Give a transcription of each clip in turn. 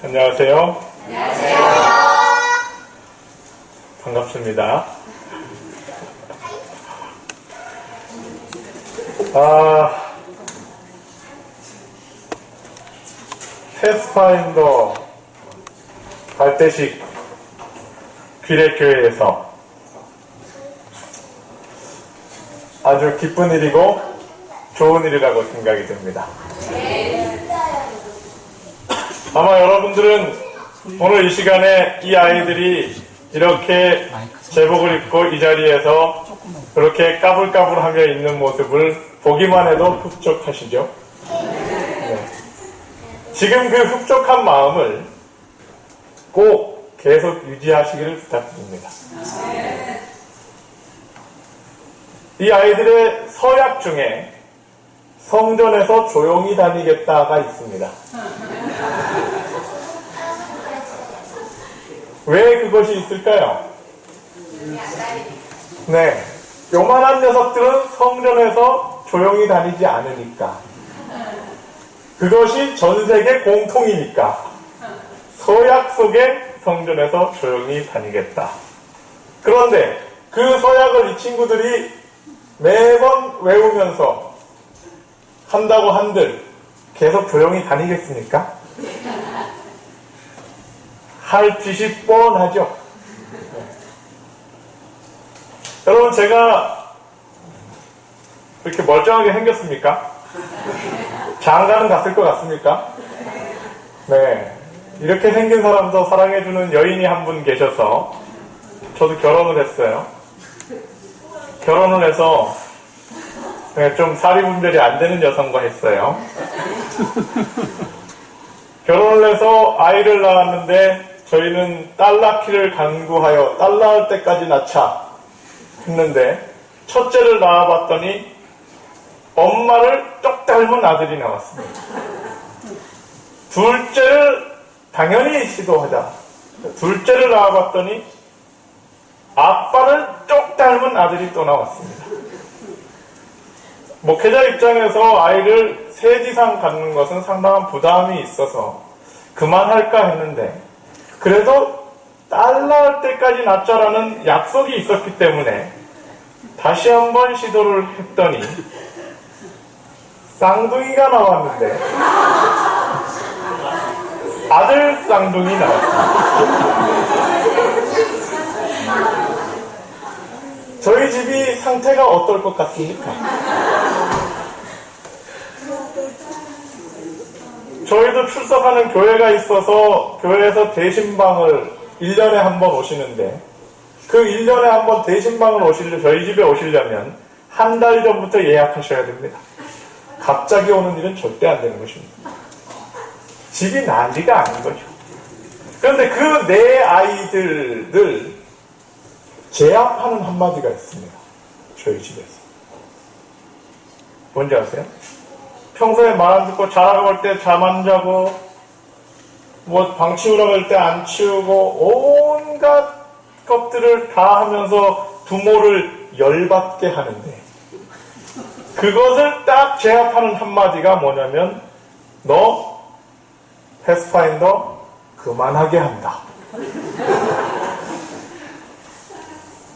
안녕하세요. 반갑습니다. 패스파인더 발대식 귀례교회에서 아주 기쁜 일이고 좋은 일이라고 생각이 듭니다. 아마 여러분들은 오늘 이 시간에 이 아이들이 이렇게 제복을 입고 이 자리에서 그렇게 까불까불하며 있는 모습을 보기만 해도 흡족하시죠? 네. 지금 그 흡족한 마음을 꼭 계속 유지하시기를 부탁드립니다. 이 아이들의 서약 중에 성전에서 조용히 다니겠다가 있습니다. 왜 그것이 있을까요? 네, 요만한 녀석들은 성전에서 조용히 다니지 않으니까, 그것이 전 세계 공통이니까 서약 속에 성전에서 조용히 다니겠다. 그런데 그 서약을 이 친구들이 매번 외우면서 한다고 한들 계속 조용히 다니겠습니까? 할 짓이 뻔하죠. 여러분, 제가 이렇게 멀쩡하게 생겼습니까? 장가는 갔을 것 같습니까? 네. 이렇게 생긴 사람도 사랑해주는 여인이 한 분 계셔서 저도 결혼을 했어요. 결혼을 해서 좀 사리 분별이 안 되는 여성과 했어요. 결혼을 해서 아이를 낳았는데 저희는 딸 낳기를 간구하여 딸 낳을 때까지 낳자 했는데 첫째를 낳아봤더니 엄마를 똑 닮은 아들이 나왔습니다. 둘째를 당연히 시도하자. 둘째를 낳아봤더니 아빠를 똑 닮은 아들이 또 나왔습니다. 목회자 입장에서 아이를 3 이상 갖는 것은 상당한 부담이 있어서 그만할까 했는데, 그래도 딸 낳을 때까지 낳자라는 약속이 있었기 때문에 다시 한번 시도를 했더니 쌍둥이가 나왔는데 아들 쌍둥이 나왔습니다. 저희 집이 상태가 어떨 것 같습니까? 저희도 출석하는 교회가 있어서 교회에서 대신방을 1년에 한 번 오시는데, 그 1년에 한 번 대신방을 저희 집에 오시려면 한 달 전부터 예약하셔야 됩니다. 갑자기 오는 일은 절대 안 되는 것입니다. 집이 난리가 아닌 거죠. 그런데 그 4 아이들을 제압하는 한마디가 있습니다. 저희 집에서. 뭔지 아세요? 평소에 말 안 듣고 자라고 할 때 잠 안 자고, 방 치우라고 할 때 안 치우고, 온갖 것들을 다 하면서 부모를 열받게 하는데, 그것을 딱 제압하는 한마디가 뭐냐면, 너 패스파인더 그만하게 한다.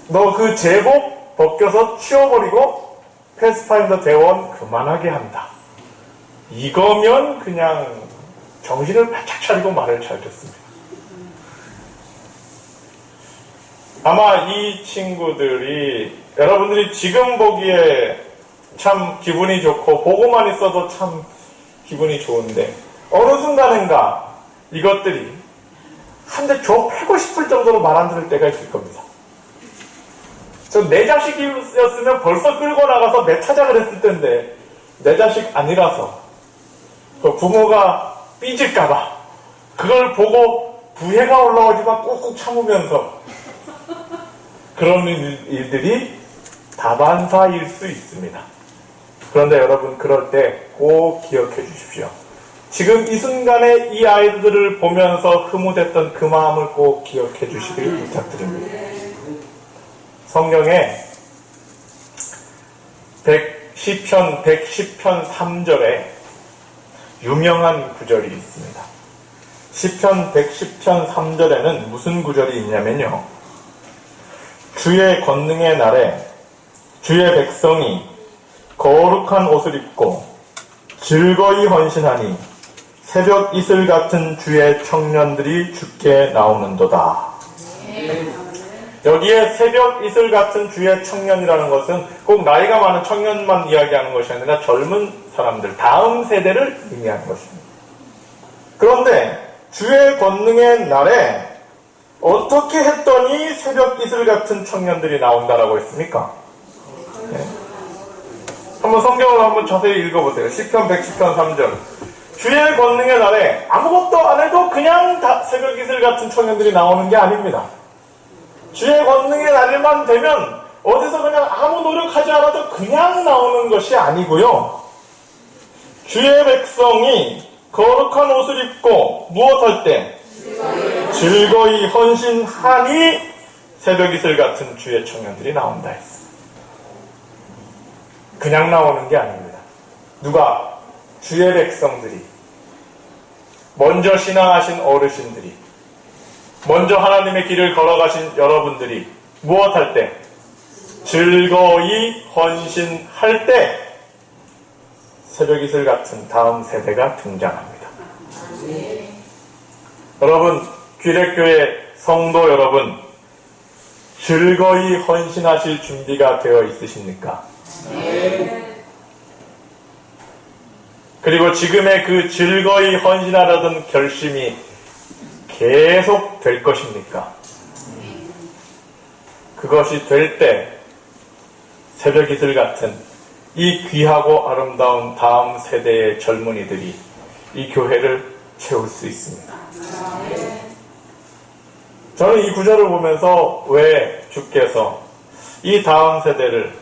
너 그 제복 벗겨서 치워버리고 패스파인더 대원 그만하게 한다. 이거면 그냥 정신을 바짝 차리고 말을 잘 듣습니다. 아마 이 친구들이 여러분들이 지금 보기에 참 기분이 좋고 보고만 있어도 참 기분이 좋은데, 어느 순간인가 이것들이 한 대 줘 패고 싶을 정도로 말 안 들을 때가 있을 겁니다. 저 내 자식이었으면 벌써 끌고 나가서 매타작을 했을 텐데, 내 자식 아니라서 그 부모가 삐질까봐 그걸 보고 부해가 올라오지만 꾹꾹 참으면서 그런 일들이 다반사일 수 있습니다. 그런데 여러분, 그럴 때 꼭 기억해 주십시오. 지금 이 순간에 이 아이들을 보면서 흐뭇했던 그 마음을 꼭 기억해 주시길 부탁드립니다. 성경에 시편 110편 3절에 유명한 구절이 있습니다. 시편 110편 3절에는 무슨 구절이 있냐면요. 주의 권능의 날에 주의 백성이 거룩한 옷을 입고 즐거이 헌신하니 새벽 이슬 같은 주의 청년들이 주께 나오는도다. 여기에 새벽 이슬 같은 주의 청년이라는 것은 꼭 나이가 많은 청년만 이야기하는 것이 아니라 젊은 사람들, 다음 세대를 의미하는 것입니다. 그런데 주의 권능의 날에 어떻게 했더니 새벽 이슬 같은 청년들이 나온다라고 했습니까? 네. 한번 성경을 한번 자세히 읽어보세요. 시편 110편 3절. 주의 권능의 날에 아무것도 안 해도 그냥 새벽 이슬 같은 청년들이 나오는 게 아닙니다. 주의 권능의 날만 되면 어디서 그냥 아무 노력하지 않아도 그냥 나오는 것이 아니고요. 주의 백성이 거룩한 옷을 입고 무엇할 때? 즐거이 헌신하니 새벽 이슬 같은 주의 청년들이 나온다 했습니다. 그냥 나오는 게 아닙니다. 누가? 주의 백성들이, 먼저 신앙하신 어르신들이, 먼저 하나님의 길을 걸어가신 여러분들이 무엇할 때? 즐거이 헌신할 때 새벽 이슬 같은 다음 세대가 등장합니다. 여러분, 귀례교회 성도 여러분, 즐거이 헌신하실 준비가 되어 있으십니까? 그리고 지금의 그 즐거이 헌신하려던 결심이 계속 될 것입니까? 그것이 될 때 새벽 이슬 같은 이 귀하고 아름다운 다음 세대의 젊은이들이 이 교회를 채울 수 있습니다. 저는 이 구절을 보면서 왜 주께서 이 다음 세대를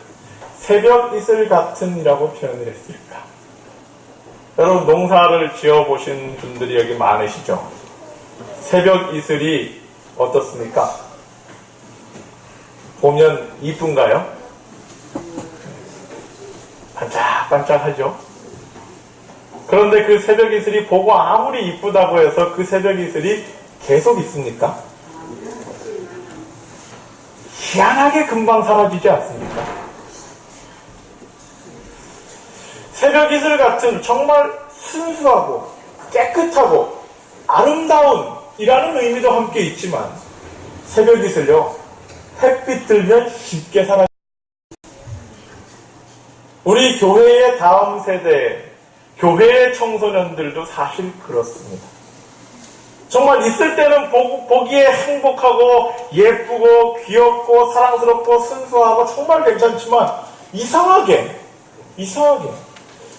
새벽 이슬 같은이라고 표현을 했을까? 여러분, 농사를 지어보신 분들이 여기 많으시죠? 새벽 이슬이 어떻습니까? 보면 이쁜가요? 반짝반짝하죠? 그런데 그 새벽 이슬이 보고 아무리 이쁘다고 해서 그 새벽 이슬이 계속 있습니까? 희한하게 금방 사라지지 않습니까? 새벽 이슬 같은 정말 순수하고 깨끗하고 아름다운 이라는 의미도 함께 있지만 새벽 이슬요, 햇빛 들면 쉽게 사라집니다. 우리 교회의 다음 세대, 교회의 청소년들도 사실 그렇습니다. 정말 있을 때는 보기에 행복하고 예쁘고 귀엽고 사랑스럽고 순수하고 정말 괜찮지만 이상하게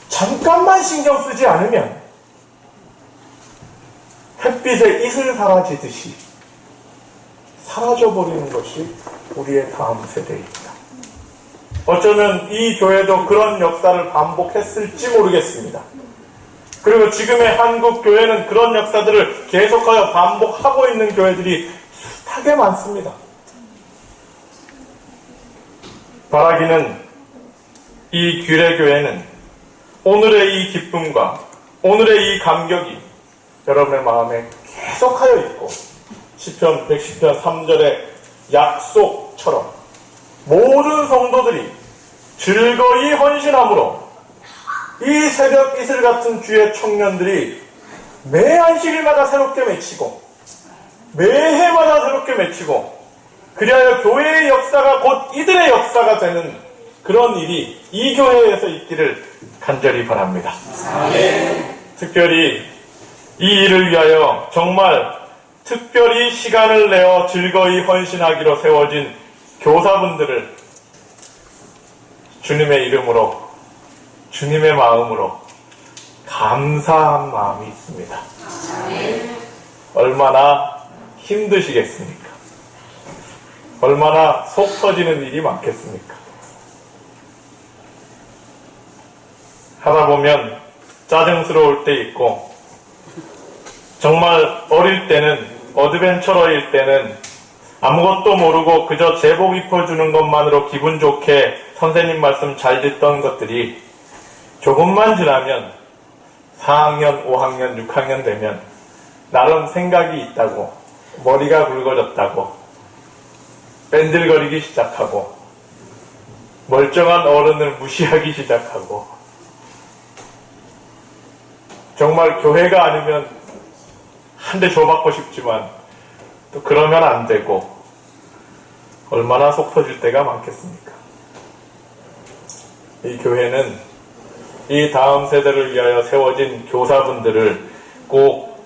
잠깐만 신경 쓰지 않으면 햇빛에 이슬 사라지듯이 사라져버리는 것이 우리의 다음 세대입니다. 어쩌면 이 교회도 그런 역사를 반복했을지 모르겠습니다. 그리고 지금의 한국 교회는 그런 역사들을 계속하여 반복하고 있는 교회들이 숱하게 많습니다. 바라기는 이 귀례교회는 오늘의 이 기쁨과 오늘의 이 감격이 여러분의 마음에 계속하여 있고 시편 110편 3절의 약속처럼 모든 성도들이 즐거이 헌신함으로 이 새벽 이슬 같은 주의 청년들이 매 안식일마다 새롭게 맺히고 매해마다 새롭게 맺히고 그리하여 교회의 역사가 곧 이들의 역사가 되는 그런 일이 이 교회에서 있기를 간절히 바랍니다. 특별히 이 일을 위하여 정말 특별히 시간을 내어 즐거이 헌신하기로 세워진 교사분들을 주님의 이름으로 주님의 마음으로 감사한 마음이 있습니다. 얼마나 힘드시겠습니까? 얼마나 속 터지는 일이 많겠습니까? 하다 보면 짜증스러울 때 있고 정말 어릴 때는 어드벤처러일 때는 아무것도 모르고 그저 제복 입혀주는 것만으로 기분 좋게 선생님 말씀 잘 듣던 것들이 조금만 지나면 4학년, 5학년, 6학년 되면 나름 생각이 있다고, 머리가 굵어졌다고, 뺀들거리기 시작하고, 멀쩡한 어른을 무시하기 시작하고, 정말 교회가 아니면 한 대 줘받고 싶지만 또 그러면 안 되고, 얼마나 속 터질 때가 많겠습니까? 이 교회는 이 다음 세대를 위하여 세워진 교사분들을 꼭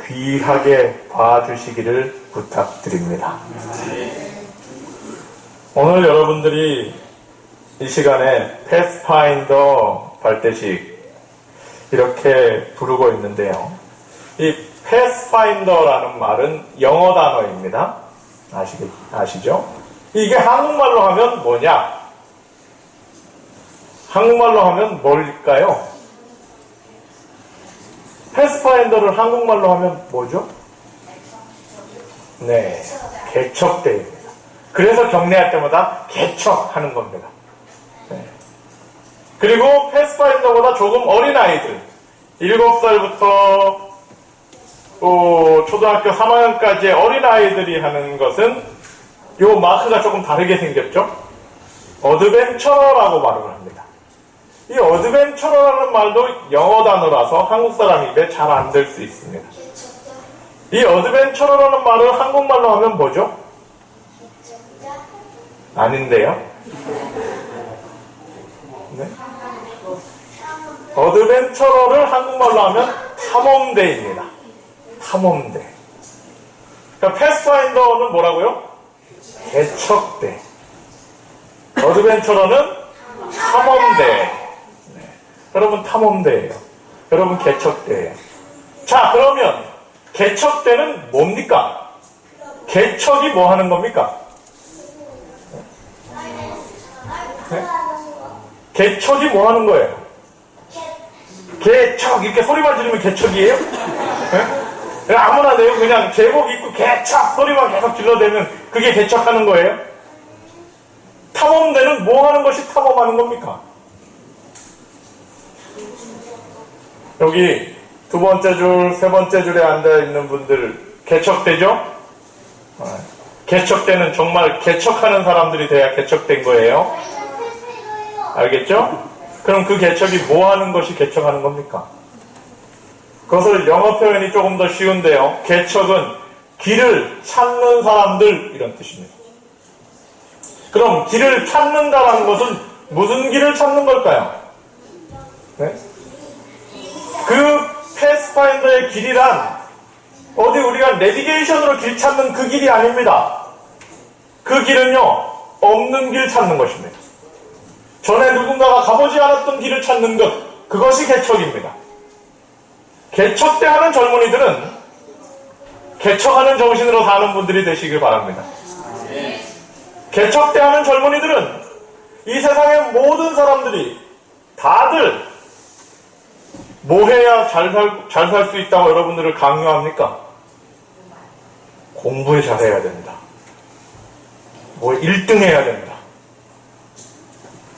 귀하게 봐주시기를 부탁드립니다. 오늘 여러분들이 이 시간에 패스파인더 발대식 이렇게 부르고 있는데요. 이 패스파인더라는 말은 영어 단어입니다. 아시죠? 이게 한국말로 하면 뭐냐? 한국말로 하면 뭘까요? 패스파인더를 한국말로 하면 뭐죠? 네, 개척대입니다. 그래서 경례할 때마다 개척하는 겁니다. 네. 그리고 패스파인더보다 조금 어린 아이들, 7살부터 초등학교 3학년까지의 어린 아이들이 하는 것은 요 마크가 조금 다르게 생겼죠? 어드벤처라고 말을 합니다. 이 어드벤처라는 말도 영어 단어라서 한국 사람 입에 잘 안 될 수 있습니다. 이 어드벤처라는 말을 한국말로 하면 뭐죠? 아닌데요? 네? 어드벤처러를 한국말로 하면 탐험대입니다. 탐험대. 그러니까 패스파인더는 뭐라고요? 개척대. 어드벤처러는 탐험대. 네. 여러분 탐험대예요. 여러분 개척대예요. 자, 그러면 개척대는 뭡니까? 개척이 뭐 하는 겁니까? 네? 개척이 뭐 하는 거예요? 개척 이렇게 소리만 지르면 개척이에요? 네? 아무나 내요. 그냥 제복 입고 개척 소리만 계속 질러대면 그게 개척하는 거예요? 탐험대는 뭐 하는 것이 탐험하는 겁니까? 여기 두 번째 줄, 세 번째 줄에 앉아있는 분들 개척대죠? 개척대는 정말 개척하는 사람들이 돼야 개척된 거예요. 알겠죠? 그럼 그 개척이 뭐 하는 것이 개척하는 겁니까? 그것을 영어 표현이 조금 더 쉬운데요. 개척은 길을 찾는 사람들 이런 뜻입니다. 그럼 길을 찾는다라는 것은 무슨 길을 찾는 걸까요? 네? 그 패스파인더의 길이란 어디 우리가 내비게이션으로 길 찾는 그 길이 아닙니다. 그 길은요, 없는 길 찾는 것입니다. 전에 누군가가 가보지 않았던 길을 찾는 것, 그것이 개척입니다. 개척대 하는 젊은이들은 개척하는 정신으로 사는 분들이 되시길 바랍니다. 개척대 하는 젊은이들은 이 세상의 모든 사람들이 다들 뭐 해야 잘 살 수 있다고 여러분들을 강요합니까? 공부에 잘해야 된다. 뭐 1등 해야 된다.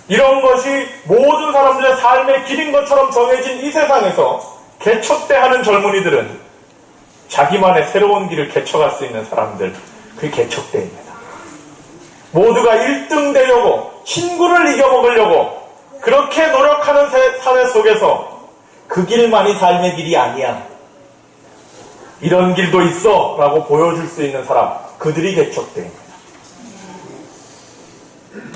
이런 것이 모든 사람들의 삶의 길인 것처럼 정해진 이 세상에서 개척대 하는 젊은이들은 자기만의 새로운 길을 개척할 수 있는 사람들, 그게 개척대입니다. 모두가 1등 되려고, 친구를 이겨먹으려고 그렇게 노력하는 사회 속에서 그 길만이 삶의 길이 아니야. 이런 길도 있어 라고 보여줄 수 있는 사람, 그들이 개척대입니다.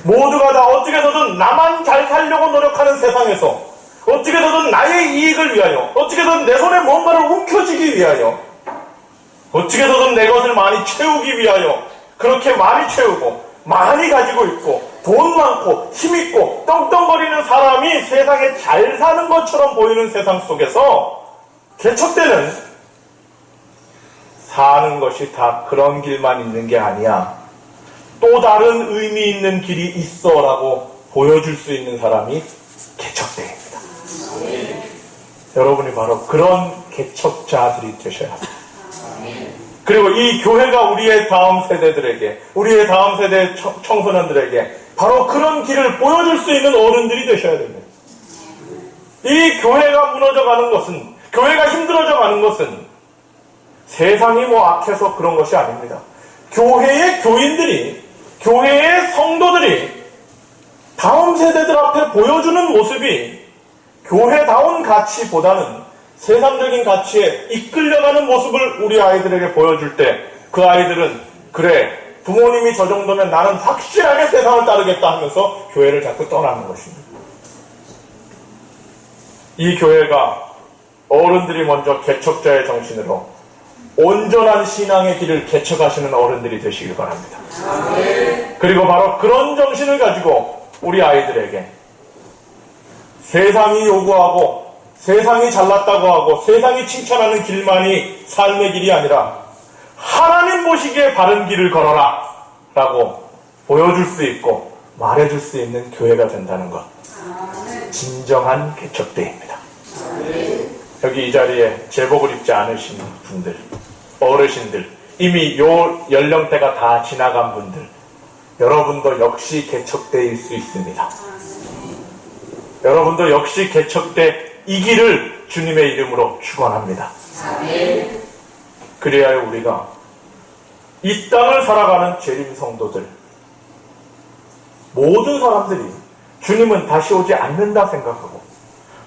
모두가 다 어떻게 해서든 나만 잘 살려고 노력하는 세상에서 어떻게 해서든 나의 이익을 위하여, 어떻게 해서든 내 손에 뭔가를 움켜쥐기 위하여, 어떻게 해서든 내 것을 많이 채우기 위하여 그렇게 많이 채우고 많이 가지고 있고 돈 많고 힘있고 떵떵거리는 사람이 세상에 잘 사는 것처럼 보이는 세상 속에서 개척대는 사는 것이 다 그런 길만 있는 게 아니야. 또 다른 의미 있는 길이 있어라고 보여줄 수 있는 사람이 개척대입니다. 여러분이 바로 그런 개척자들이 되셔야 합니다. 그리고 이 교회가 우리의 다음 세대들에게, 우리의 다음 세대 청소년들에게 바로 그런 길을 보여줄 수 있는 어른들이 되셔야 됩니다. 이 교회가 무너져가는 것은, 교회가 힘들어져가는 것은 세상이 뭐 악해서 그런 것이 아닙니다. 교회의 교인들이, 교회의 성도들이 다음 세대들 앞에 보여주는 모습이 교회다운 가치보다는 세상적인 가치에 이끌려가는 모습을 우리 아이들에게 보여줄 때 그 아이들은 그래, 부모님이 저 정도면 나는 확실하게 세상을 따르겠다 하면서 교회를 자꾸 떠나는 것입니다. 이 교회가 어른들이 먼저 개척자의 정신으로 온전한 신앙의 길을 개척하시는 어른들이 되시길 바랍니다. 그리고 바로 그런 정신을 가지고 우리 아이들에게 세상이 요구하고 세상이 잘났다고 하고 세상이 칭찬하는 길만이 삶의 길이 아니라 하나님 보시기에 바른 길을 걸어라 라고 보여줄 수 있고 말해줄 수 있는 교회가 된다는 것, 진정한 개척대입니다. 여기 이 자리에 제복을 입지 않으신 분들, 어르신들, 이미 요 연령대가 다 지나간 분들, 여러분도 역시 개척대일 수 있습니다. 여러분도 역시 개척대이기를 주님의 이름으로 축원합니다. 그래야 우리가 이 땅을 살아가는 재림 성도들, 모든 사람들이 주님은 다시 오지 않는다 생각하고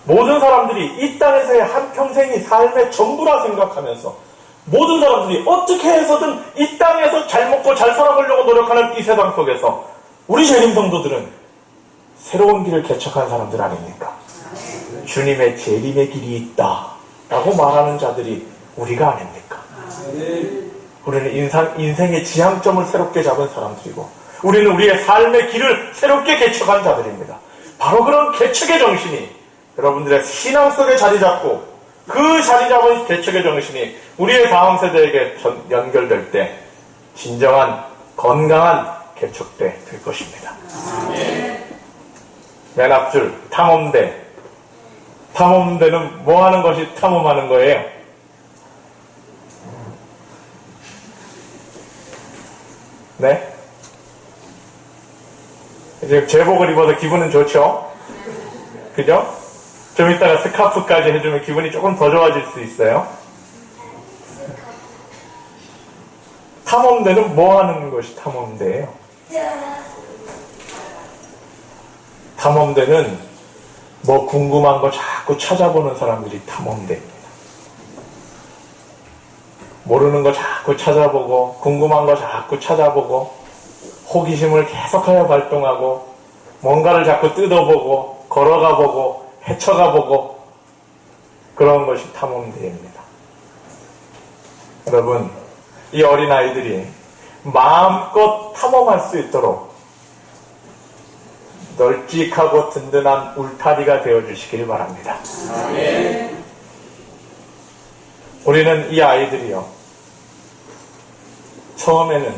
모든 사람들이 이 땅에서의 한평생이 삶의 전부라 생각하면서 모든 사람들이 어떻게 해서든 이 땅에서 잘 먹고 잘 살아보려고 노력하는 이 세상 속에서 우리 재림 성도들은 새로운 길을 개척한 사람들 아닙니까? 주님의 재림의 길이 있다 라고 말하는 자들이 우리가 아닙니까? 우리는 인생의 지향점을 새롭게 잡은 사람들이고 우리는 우리의 삶의 길을 새롭게 개척한 자들입니다. 바로 그런 개척의 정신이 여러분들의 신앙 속에 자리 잡고 그 자리 잡은 개척의 정신이 우리의 다음 세대에게 연결될 때 진정한 건강한 개척대 될 것입니다. 맨 앞줄 탐험대. 탐험대는 뭐 하는 것이 탐험하는 거예요? 네? 이제 제복을 입어서 기분은 좋죠? 그죠? 좀 이따가 스카프까지 해주면 기분이 조금 더 좋아질 수 있어요. 탐험대는 뭐 하는 것이 탐험대예요? 탐험대는 뭐 궁금한 거 자꾸 찾아보는 사람들이 탐험대입니다. 모르는 거 자꾸 찾아보고 궁금한 거 자꾸 찾아보고 호기심을 계속하여 발동하고 뭔가를 자꾸 뜯어보고 걸어가보고 헤쳐가보고 그런 것이 탐험대입니다. 여러분, 이 어린아이들이 마음껏 탐험할 수 있도록 널찍하고 든든한 울타리가 되어주시길 바랍니다. 우리는 이 아이들이요, 처음에는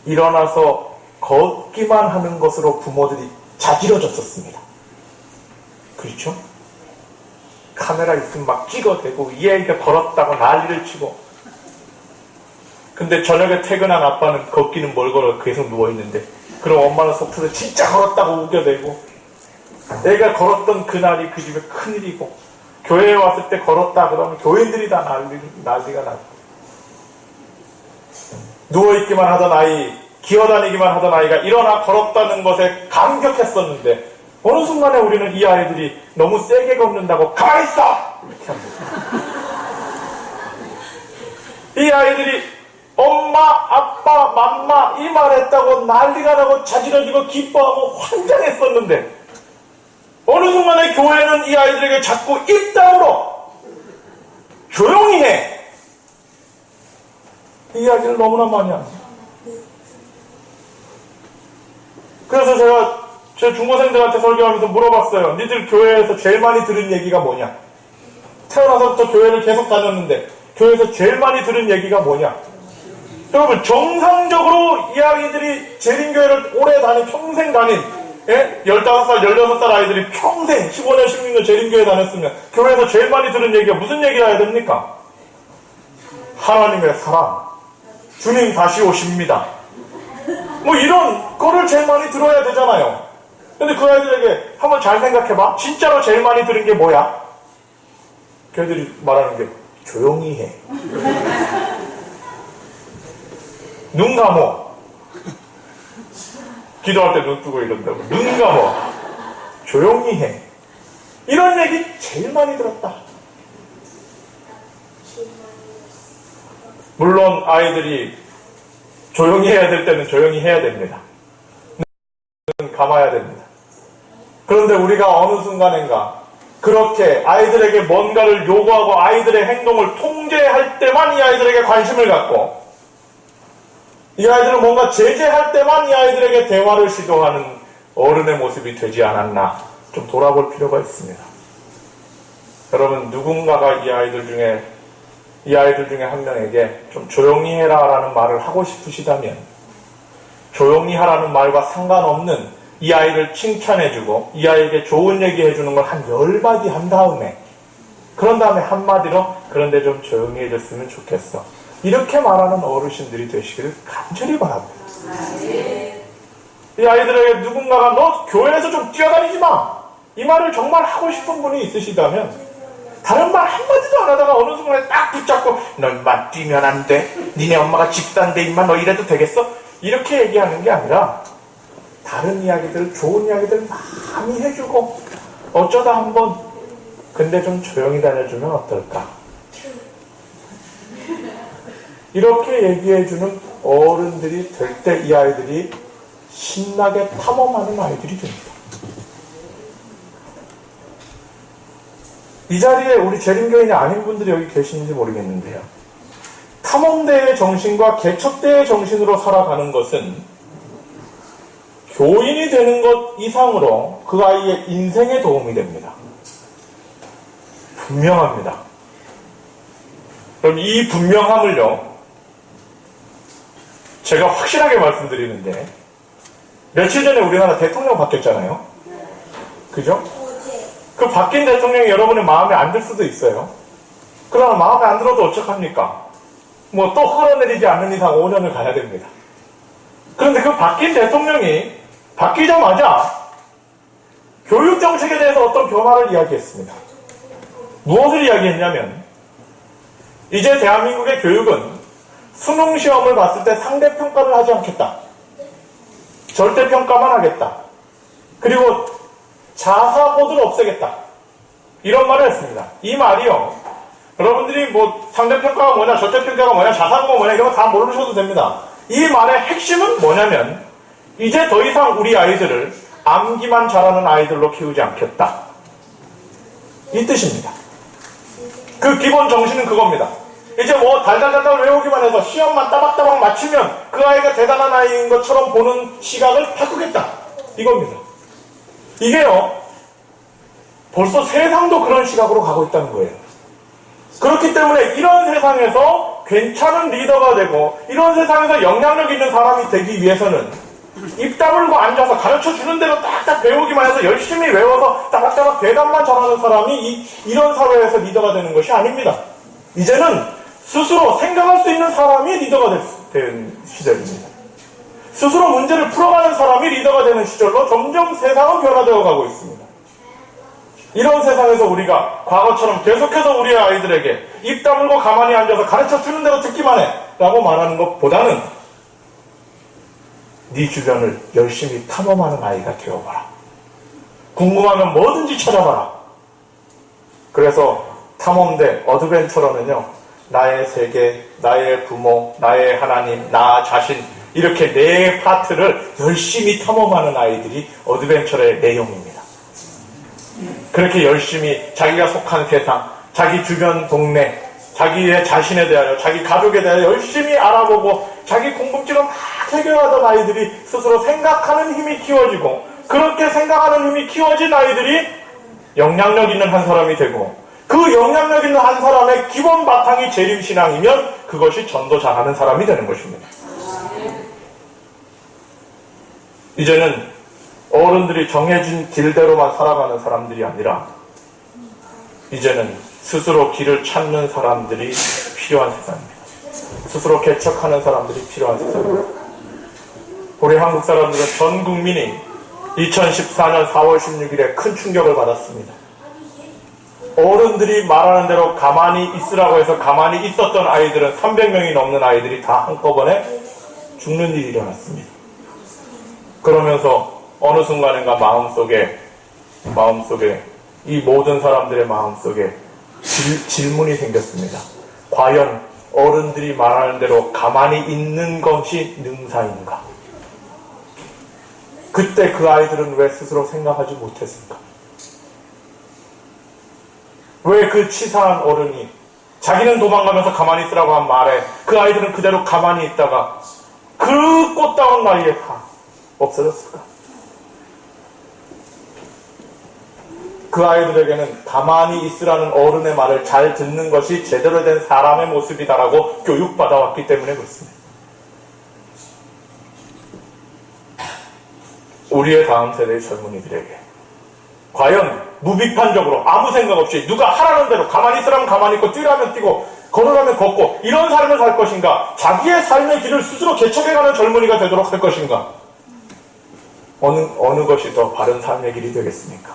일어나서 걷기만 하는 것으로 부모들이 자지러졌었습니다. 그렇죠? 카메라 있으면 막 찍어대고 이 애가 걸었다고 난리를 치고, 근데 저녁에 퇴근한 아빠는 걷기는 뭘 걸어 계속 누워있는데 그럼 엄마는 속으로 진짜 걸었다고 우겨대고, 애가 걸었던 그날이 그 집에 큰일이고 교회에 왔을 때 걸었다 그러면 교인들이 다 난리가 나고, 누워있기만 하던 아이, 기어다니기만 하던 아이가 일어나 걸었다는 것에 감격했었는데 어느 순간에 우리는 이 아이들이 너무 세게 걷는다고 가만히 있어! 이렇게 합니다. 이 아이들이 엄마, 아빠, 맘마 이 말했다고 난리가 나고 자지러지고 기뻐하고 환장했었는데 어느 순간에 교회는 이 아이들에게 자꾸 입 다물어 조용히 해, 이 이야기를 너무나 많이 합니다. 그래서 제가 제 중고생들한테 설교하면서 물어봤어요. 니들 교회에서 제일 많이 들은 얘기가 뭐냐? 태어나서부터 교회를 계속 다녔는데 교회에서 제일 많이 들은 얘기가 뭐냐? 여러분, 정상적으로 이 아이들이 재림교회를 오래 평생 다닌 15살, 16살 아이들이 평생 15년, 16년 재림교회 다녔으면 교회에서 제일 많이 들은 얘기가 무슨 얘기를 해야 됩니까? 하나님의 사랑, 주님 다시 오십니다. 뭐 이런 거를 제일 많이 들어야 되잖아요. 근데 그 아이들에게 한번 잘 생각해봐. 진짜로 제일 많이 들은 게 뭐야? 그 애들이 말하는 게 조용히 해. 눈 감어. 기도할 때 눈 뜨고 이런다고. 눈 감어. 조용히 해. 이런 얘기 제일 많이 들었다. 물론 아이들이 조용히 해야 될 때는 조용히 해야 됩니다. 눈 감아야 됩니다. 그런데 우리가 어느 순간인가 그렇게 아이들에게 뭔가를 요구하고 아이들의 행동을 통제할 때만 이 아이들에게 관심을 갖고 이 아이들을 뭔가 제재할 때만 이 아이들에게 대화를 시도하는 어른의 모습이 되지 않았나 좀 돌아볼 필요가 있습니다. 여러분 누군가가 이 아이들 중에 한 명에게 좀 조용히 해라 라는 말을 하고 싶으시다면 조용히 하라는 말과 상관없는 이 아이를 칭찬해주고 이 아이에게 좋은 얘기 해주는 걸 한 10마디 한 다음에 그런 다음에 한마디로 그런데 좀 조용히 해줬으면 좋겠어. 이렇게 말하는 어르신들이 되시기를 간절히 바랍니다. 이 아이들에게 누군가가 너 교회에서 좀 뛰어다니지 마. 이 말을 정말 하고 싶은 분이 있으시다면 다른 말 한마디도 안 하다가 어느 순간에 딱 붙잡고 넌 막 뛰면 안 돼. 니네 엄마가 집사인데 임마 너 이래도 되겠어? 이렇게 얘기하는 게 아니라 다른 이야기들, 좋은 이야기들 많이 해주고 어쩌다 한번 근데 좀 조용히 다녀주면 어떨까? 이렇게 얘기해주는 어른들이 될 때 이 아이들이 신나게 탐험하는 아이들이 됩니다. 이 자리에 우리 재림교인이 아닌 분들이 여기 계시는지 모르겠는데요. 탐험대의 정신과 개척대의 정신으로 살아가는 것은 교인이 되는 것 이상으로 그 아이의 인생에 도움이 됩니다. 분명합니다. 그럼 이 분명함을요, 제가 확실하게 말씀드리는데, 며칠 전에 우리나라 대통령 바뀌었잖아요. 그죠? 그 바뀐 대통령이 여러분의 마음에 안 들 수도 있어요. 그러나 마음에 안 들어도 어떡합니까? 뭐 또 흘러내리지 않는 이상 5년을 가야 됩니다. 그런데 그 바뀐 대통령이 바뀌자마자 교육 정책에 대해서 어떤 변화를 이야기했습니다. 무엇을 이야기했냐면 이제 대한민국의 교육은 수능 시험을 봤을 때 상대평가를 하지 않겠다. 절대평가만 하겠다. 그리고 자사보드를 없애겠다. 이런 말을 했습니다. 이 말이요. 여러분들이 뭐 상대평가가 뭐냐, 절대평가가 뭐냐, 자사보가 뭐냐 이런 거 다 모르셔도 됩니다. 이 말의 핵심은 뭐냐면 이제 더 이상 우리 아이들을 암기만 잘하는 아이들로 키우지 않겠다. 이 뜻입니다. 그 기본 정신은 그겁니다. 이제 뭐 달달달달 외우기만 해서 시험만 따박따박 맞추면 그 아이가 대단한 아이인 것처럼 보는 시각을 바꾸겠다. 이겁니다. 이게요. 벌써 세상도 그런 시각으로 가고 있다는 거예요. 그렇기 때문에 이런 세상에서 괜찮은 리더가 되고 이런 세상에서 영향력 있는 사람이 되기 위해서는 입 다물고 앉아서 가르쳐주는 대로 딱딱 배우기만 해서 열심히 외워서 따박따박 대답만 잘하는 사람이 이런 사회에서 리더가 되는 것이 아닙니다. 이제는 스스로 생각할 수 있는 사람이 리더가 된 시절입니다. 스스로 문제를 풀어가는 사람이 리더가 되는 시절로 점점 세상은 변화되어 가고 있습니다. 이런 세상에서 우리가 과거처럼 계속해서 우리의 아이들에게 입 다물고 가만히 앉아서 가르쳐주는 대로 듣기만 해 라고 말하는 것보다는 네 주변을 열심히 탐험하는 아이가 되어봐라. 궁금하면 뭐든지 찾아봐라. 그래서 탐험대 어드벤처러는요, 나의 세계, 나의 부모, 나의 하나님, 나 자신 이렇게 네 파트를 열심히 탐험하는 아이들이 어드벤처러의 내용입니다. 그렇게 열심히 자기가 속한 세상, 자기 주변 동네, 자기의 자신에 대하여, 자기 가족에 대하여 열심히 알아보고 자기 궁금증을 막 해결하던 아이들이 스스로 생각하는 힘이 키워지고, 그렇게 생각하는 힘이 키워진 아이들이 영향력 있는 한 사람이 되고, 그 영향력 있는 한 사람의 기본 바탕이 재림신앙이면 그것이 전도 잘하는 사람이 되는 것입니다. 이제는 어른들이 정해진 길대로만 살아가는 사람들이 아니라 이제는 스스로 길을 찾는 사람들이 필요한 세상입니다. 스스로 개척하는 사람들이 필요한 세상입니다. 우리 한국 사람들은 전 국민이 2014년 4월 16일에 큰 충격을 받았습니다. 어른들이 말하는 대로 가만히 있으라고 해서 가만히 있었던 아이들은 300명이 넘는 아이들이 다 한꺼번에 죽는 일이 일어났습니다. 그러면서 어느 순간인가 마음속에 이 모든 사람들의 마음속에 질문이 생겼습니다. 과연 어른들이 말하는 대로 가만히 있는 것이 능사인가? 그때 그 아이들은 왜 스스로 생각하지 못했을까? 왜 그 치사한 어른이 자기는 도망가면서 가만히 있으라고 한 말에 그 아이들은 그대로 가만히 있다가 그 꽃다운 나이에 다 없어졌을까? 그 아이들에게는 가만히 있으라는 어른의 말을 잘 듣는 것이 제대로 된 사람의 모습이다라고 교육받아왔기 때문에 그렇습니다. 우리의 다음 세대의 젊은이들에게 과연 무비판적으로 아무 생각 없이 누가 하라는 대로 가만히 있으라면 가만히 있고 뛰라면 뛰고 걸으라면 걷고 이런 삶을 살 것인가? 자기의 삶의 길을 스스로 개척해가는 젊은이가 되도록 할 것인가? 어느 것이 더 바른 삶의 길이 되겠습니까?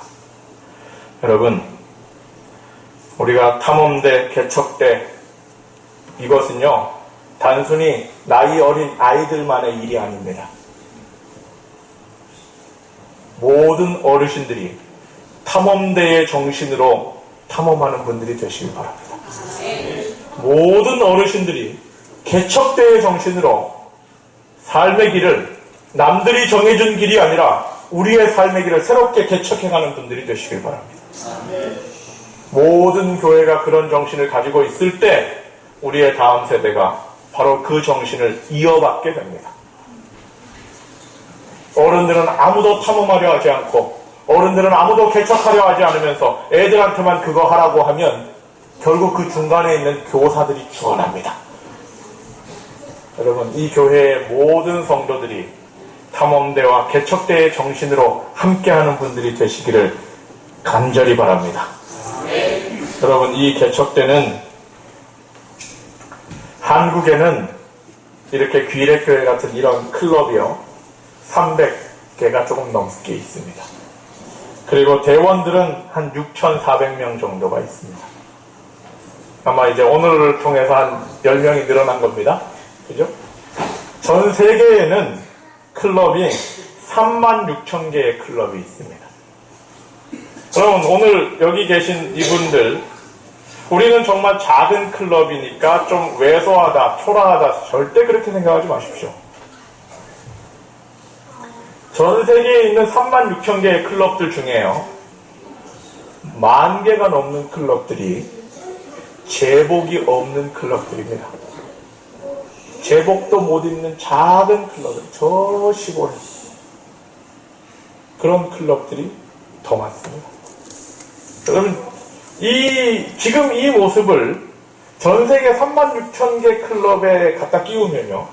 여러분, 우리가 탐험대, 개척대 이것은요 단순히 나이 어린 아이들만의 일이 아닙니다. 모든 어르신들이 탐험대의 정신으로 탐험하는 분들이 되시길 바랍니다. 모든 어르신들이 개척대의 정신으로 삶의 길을 남들이 정해준 길이 아니라 우리의 삶의 길을 새롭게 개척해가는 분들이 되시길 바랍니다. 모든 교회가 그런 정신을 가지고 있을 때 우리의 다음 세대가 바로 그 정신을 이어받게 됩니다. 어른들은 아무도 탐험하려 하지 않고 어른들은 아무도 개척하려 하지 않으면서 애들한테만 그거 하라고 하면 결국 그 중간에 있는 교사들이 죽어납니다. 여러분, 이 교회의 모든 성도들이 탐험대와 개척대의 정신으로 함께하는 분들이 되시기를 간절히 바랍니다. 여러분, 이 개척대는 한국에는 이렇게 귀례교회 같은 이런 클럽이요 300개가 조금 넘게 있습니다. 그리고 대원들은 한 6,400명 정도가 있습니다. 아마 이제 오늘을 통해서 한 10명이 늘어난 겁니다. 그죠? 전 세계에는 클럽이 36,000개의 클럽이 있습니다. 그럼 오늘 여기 계신 이분들, 우리는 정말 작은 클럽이니까 좀 왜소하다, 초라하다, 절대 그렇게 생각하지 마십시오. 전 세계에 있는 36,000개의 클럽들 중에요 10,000개가 넘는 클럽들이 제복이 없는 클럽들입니다. 제복도 못 입는 작은 클럽들, 저 시골에 그런 클럽들이 더 많습니다. 여러분, 지금 이 모습을 전 세계 36,000개 클럽에 갖다 끼우면요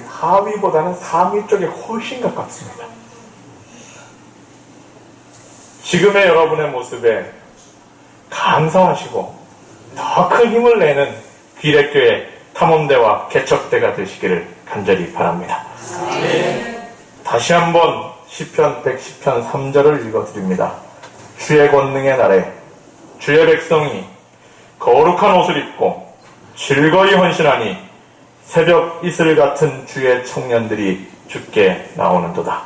하위보다는 상위 쪽에 훨씬 가깝습니다. 지금의 여러분의 모습에 감사하시고 더 큰 힘을 내는 귀례교회 탐험대와 개척대가 되시기를 간절히 바랍니다. 다시 한번 시편 110편 3절을 읽어드립니다. 주의 권능의 날에 주의 백성이 거룩한 옷을 입고 즐거이 헌신하니 새벽 이슬 같은 주의 청년들이 주께 나오는도다.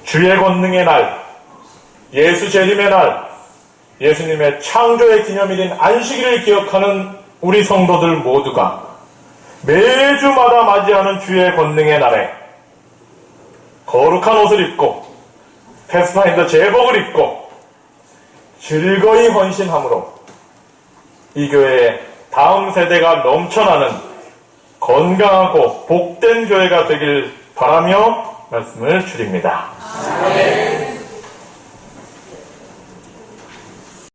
주의 권능의 날, 예수 재림의 날, 예수님의 창조의 기념일인 안식일을 기억하는 우리 성도들 모두가 매주마다 맞이하는 주의 권능의 날에 거룩한 옷을 입고 패스파인더 제복을 입고 즐거이 헌신함으로 이 교회에 다음 세대가 넘쳐나는 건강하고 복된 교회가 되길 바라며 말씀을 드립니다.